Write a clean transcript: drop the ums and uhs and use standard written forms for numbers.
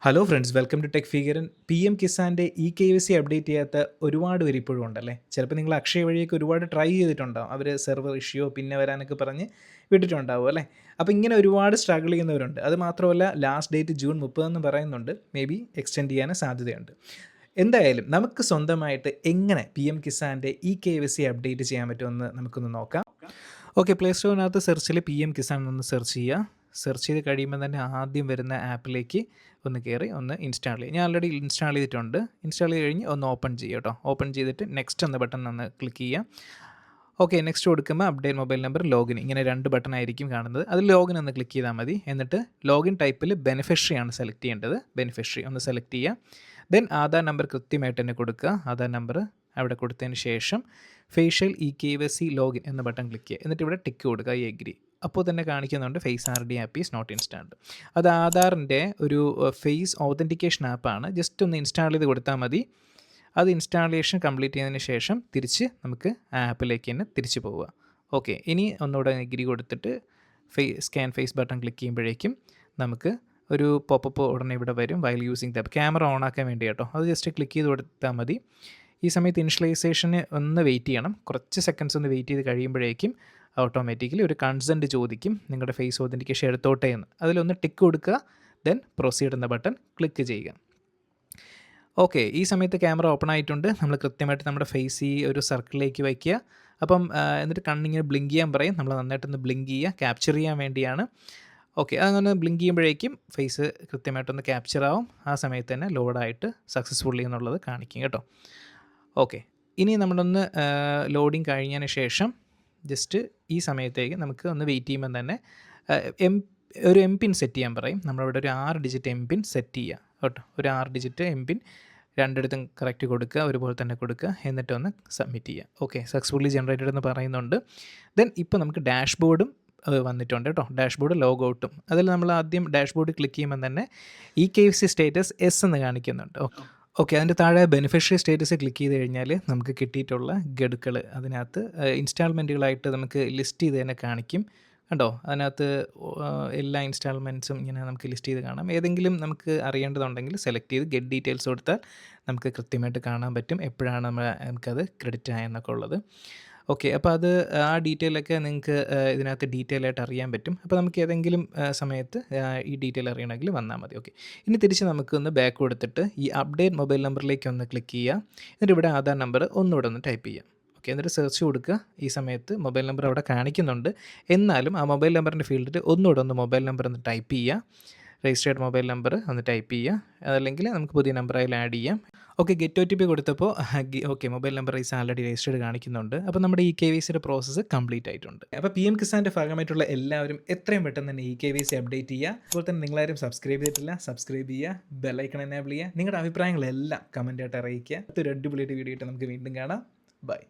Hello friends, welcome to tech figure. P M കിസാൻ്റെ KYC update ചെയ്യാത്ത ഒരുപാട് പേര് ഇപ്പോഴും ഉണ്ടല്ലേ. ചിലപ്പോൾ നിങ്ങൾ അക്ഷയ വഴിയൊക്കെ ഒരുപാട് ട്രൈ ചെയ്തിട്ടുണ്ടാവും. അവർ സെർവർ ഇഷ്യോ പിന്നെ വരാനൊക്കെ പറഞ്ഞ് വിട്ടിട്ടുണ്ടാവും അല്ലേ. അപ്പോൾ ഇങ്ങനെ ഒരുപാട് സ്ട്രഗിൾ ചെയ്യുന്നവരുണ്ട്. അത് മാത്രമല്ല, ലാസ്റ്റ് ഡേറ്റ് ജൂൺ 30 എന്ന് പറയുന്നുണ്ട്. മേ ബി എക്സ്റ്റെൻഡ് ചെയ്യാൻ സാധ്യതയുണ്ട്. എന്തായാലും നമുക്ക് സ്വന്തമായിട്ട് എങ്ങനെ പി എം കിസാൻ്റെ KYC അപ്ഡേറ്റ് ചെയ്യാൻ പറ്റുമെന്ന് നമുക്കൊന്ന് നോക്കാം. ഓക്കെ, പ്ലേ സ്റ്റോറിനകത്ത് സെർച്ചിൽ പി എം കിസാൻ ഒന്ന് സെർച്ച് ചെയ്യുക. സെർച്ച് ചെയ്ത് കഴിയുമ്പോൾ തന്നെ ആദ്യം വരുന്ന ആപ്പിലേക്ക് ഒന്ന് കയറി ഒന്ന് ഇൻസ്റ്റാൾ ചെയ്യുക. ഞാൻ ഓൾറെഡി ഇൻസ്റ്റാൾ ചെയ്തിട്ടുണ്ട്. ഇൻസ്റ്റാൾ ചെയ്ത് കഴിഞ്ഞ് ഒന്ന് ഓപ്പൺ ചെയ്യുക കേട്ടോ. ഓപ്പൺ ചെയ്തിട്ട് നെക്സ്റ്റ് എന്ന ബട്ടൺ ഒന്ന് ക്ലിക്ക് ചെയ്യുക. ഓക്കെ, നെക്സ്റ്റ് കൊടുക്കുമ്പോൾ അപ്ഡേറ്റ് മൊബൈൽ നമ്പർ, ലോഗിൻ, ഇങ്ങനെ 2 ബട്ടൺ ആയിരിക്കും കാണുന്നത്. അതിൽ ലോഗിൻ ഒന്ന് ക്ലിക്ക് ചെയ്താൽ മതി. എന്നിട്ട് ലോഗിൻ ടൈപ്പിൽ ബെനിഫിഷ്യറി ആണ് സെലക്ട് ചെയ്യേണ്ടത്. ബെനിഫിഷ്യറി ഒന്ന് സെലക്ട് ചെയ്യുക. ദെൻ ആധാർ നമ്പർ കൃത്യമായിട്ട് തന്നെ കൊടുക്കുക. ആധാർ നമ്പർ അവിടെ കൊടുത്തതിന് ശേഷം ഫേഷ്യൽ KYC ലോഗിൻ എന്ന ബട്ടൺ ക്ലിക്ക് ചെയ്യുക. എന്നിട്ട് ഇവിടെ ടിക്ക് കൊടുക്കുക, ഐ എഗ്രി. അപ്പോൾ തന്നെ കാണിക്കുന്നുണ്ട് face RD app is not installed. അത് ആധാറിൻ്റെ ഒരു ഫേസ് ഓതൻറ്റിക്കേഷൻ ആപ്പാണ്. ജസ്റ്റ് ഒന്ന് ഇൻസ്റ്റാൾ ചെയ്ത് കൊടുത്താൽ മതി. അത് ഇൻസ്റ്റാളേഷൻ കംപ്ലീറ്റ് ചെയ്തതിന് ശേഷം തിരിച്ച് നമുക്ക് ആ ആപ്പിലേക്ക് തന്നെ തിരിച്ച് പോവുക. ഓക്കെ, ഇനി ഒന്നുകൂടെ എഗ്രി കൊടുത്തിട്ട് സ്കാൻ ഫേസ് ബട്ടൺ ക്ലിക്ക് ചെയ്യുമ്പോഴേക്കും നമുക്ക് ഒരു പോപ്പപ്പ് ഉടനെ ഇവിടെ വരും. While using the camera on ആക്കാൻ വേണ്ടി കേട്ടോ. അത് ജസ്റ്റ് ക്ലിക്ക് ചെയ്ത് കൊടുത്താൽ മതി. ഈ സമയത്ത് ഇനിഷ്യലൈസേഷന് ഒന്ന് വെയിറ്റ് ചെയ്യണം. കുറച്ച് സെക്കൻഡ്സ് ഒന്ന് വെയിറ്റ് ചെയ്ത് കഴിയുമ്പോഴേക്കും ഓട്ടോമാറ്റിക്കലി ഒരു കൺസെൻറ്റ് ചോദിക്കും, നിങ്ങളുടെ ഫേസ് ഓതൻറ്റിക്കേഷൻ എടുത്തോട്ടെ എന്ന്. അതിലൊന്ന് ടിക്ക് കൊടുക്കുക. ദെൻ പ്രൊസീഡ് എന്ന ബട്ടൺ ക്ലിക്ക് ചെയ്യുക. ഓക്കെ, ഈ സമയത്ത് ക്യാമറ ഓപ്പൺ ആയിട്ടുണ്ട്. നമ്മൾ കൃത്യമായിട്ട് നമ്മുടെ ഫേസ് ഈ ഒരു സർക്കിളിലേക്ക് വയ്ക്കുക. അപ്പം എന്നിട്ട് കണ്ണിങ്ങനെ ബ്ലിങ്ക് ചെയ്യാൻ പറയും. നമ്മൾ നന്നായിട്ടൊന്ന് ബ്ലിങ്ക് ചെയ്യുക, ക്യാപ്ചർ ചെയ്യാൻ വേണ്ടിയാണ്. ഓക്കെ, അങ്ങനെ ബ്ലിങ്ക് ചെയ്യുമ്പോഴേക്കും ഫേസ് കൃത്യമായിട്ടൊന്ന് ക്യാപ്ചർ ആവും. ആ സമയത്ത് തന്നെ ലോഡായിട്ട് സക്സസ്ഫുള്ളി എന്നുള്ളത് കാണിക്കും കേട്ടോ. ഓക്കെ, ഇനി നമ്മളൊന്ന് ലോഡിങ് കഴിഞ്ഞതിന് ശേഷം ജസ്റ്റ് ഈ സമയത്തേക്ക് നമുക്ക് ഒന്ന് വെയിറ്റ് ചെയ്യുമ്പോൾ തന്നെ ഒരു MPIN സെറ്റ് ചെയ്യാൻ പറയും. നമ്മളവിടെ ഒരു 6 ഡിജിറ്റ് MPIN സെറ്റ് ചെയ്യുക കേട്ടോ. ഒരു 6 ഡിജിറ്റ് MPIN രണ്ടിടത്തും കറക്റ്റ് കൊടുക്കുക, ഒരുപോലെ തന്നെ കൊടുക്കുക. എന്നിട്ടൊന്ന് സബ്മിറ്റ് ചെയ്യുക. ഓക്കെ, സക്സസ്ഫുള്ളി ജനറേറ്റഡ് എന്ന് പറയുന്നുണ്ട്. ദെൻ ഇപ്പോൾ നമുക്ക് ഡാഷ്ബോർഡും വന്നിട്ടുണ്ട് കേട്ടോ. ഡാഷ്ബോർഡ് ലോഗ് ഔട്ടും. അതിൽ നമ്മൾ ആദ്യം ഡാഷ്ബോർഡ് ക്ലിക്ക് ചെയ്യുമ്പോൾ തന്നെ KYC സ്റ്റേറ്റസ് S എന്ന് കാണിക്കുന്നുണ്ട്. ഓക്കെ, അതിൻ്റെ താഴെ ബെനിഫിഷ്യറി സ്റ്റേറ്റസ് ക്ലിക്ക് ചെയ്ത് കഴിഞ്ഞാൽ നമുക്ക് കിട്ടിയിട്ടുള്ള ഗഡുക്കൾ അതിനകത്ത് ഇൻസ്റ്റാൾമെൻറ്റുകളായിട്ട് നമുക്ക് ലിസ്റ്റ് ചെയ്ത് തന്നെ കാണിക്കും കണ്ടോ. അതിനകത്ത് എല്ലാ ഇൻസ്റ്റാൾമെൻറ്റ്സും ഇങ്ങനെ നമുക്ക് ലിസ്റ്റ് ചെയ്ത് കാണാം. ഏതെങ്കിലും നമുക്ക് അറിയേണ്ടതുണ്ടെങ്കിൽ സെലക്ട് ചെയ്ത് ഗെറ്റ് ഡീറ്റെയിൽസ് കൊടുത്താൽ നമുക്ക് കൃത്യമായിട്ട് കാണാൻ പറ്റും എപ്പോഴാണ് നമുക്കത് ക്രെഡിറ്റ് ആയെന്നൊക്കെ ഉള്ളത്. ഓക്കെ, അപ്പോൾ അത് ആ ഡീറ്റെയിലൊക്കെ നിങ്ങൾക്ക് ഇതിനകത്ത് ഡീറ്റെയിൽ ആയിട്ട് അറിയാൻ പറ്റും. അപ്പോൾ നമുക്ക് ഏതെങ്കിലും സമയത്ത് ഈ ഡീറ്റെയിൽ അറിയണമെങ്കിൽ വന്നാൽ മതി. ഓക്കെ, ഇനി തിരിച്ച് നമുക്കൊന്ന് ബാക്ക് കൊടുത്തിട്ട് ഈ അപ്ഡേറ്റ് മൊബൈൽ നമ്പറിലേക്ക് ഒന്ന് ക്ലിക്ക് ചെയ്യുക. എന്നിട്ട് ഇവിടെ ആധാർ നമ്പർ ഒന്നുകൂടെ ഒന്ന് ടൈപ്പ് ചെയ്യുക. ഓക്കെ, എന്നിട്ട് സെർച്ച് കൊടുക്കുക. ഈ സമയത്ത് മൊബൈൽ നമ്പർ അവിടെ കാണിക്കുന്നുണ്ട്. എന്നാലും ആ മൊബൈൽ നമ്പറിൻ്റെ ഫീൽഡിൽ ഒന്നുകൂടെ ഒന്ന് മൊബൈൽ നമ്പർ ഒന്ന് ടൈപ്പ് ചെയ്യുക. രജിസ്റ്റേർഡ് മൊബൈൽ നമ്പർ ഒന്ന് ടൈപ്പ് ചെയ്യുക. അതല്ലെങ്കിൽ നമുക്ക് പുതിയ നമ്പർ അതിൽ ആഡ് ചെയ്യാം. ഓക്കെ, ഗെറ്റ് OTP കൊടുത്തപ്പോൾ okay, mobile number is already registered കാണിക്കുന്നുണ്ട്. അപ്പോൾ നമ്മുടെ KYCയുടെ പ്രോസസ്സ് കംപ്ലീറ്റ് ആയിട്ടുണ്ട്. അപ്പോൾ PM കിസാൻ്റെ ഭാഗമായിട്ടുള്ള എല്ലാവരും എത്രയും പെട്ടെന്ന് തന്നെ KYC അപ്ഡേറ്റ് ചെയ്യുക. അതുപോലെ തന്നെ നിങ്ങളാരും സബ്സ്ക്രൈബ് ചെയ്തിട്ടില്ല, സബ്സ്ക്രൈബ് ചെയ്യുക, ബെല്ലൈക്കൺ എനേബിൾ ചെയ്യുക. നിങ്ങളുടെ അഭിപ്രായങ്ങളെല്ലാം കമൻറ്റായിട്ട് അറിയിക്കുക. അടുത്തൊരു അടിപൊളിയായിട്ട് വീഡിയോ ആയിട്ട് നമുക്ക് വീണ്ടും കാണാം. ബൈ.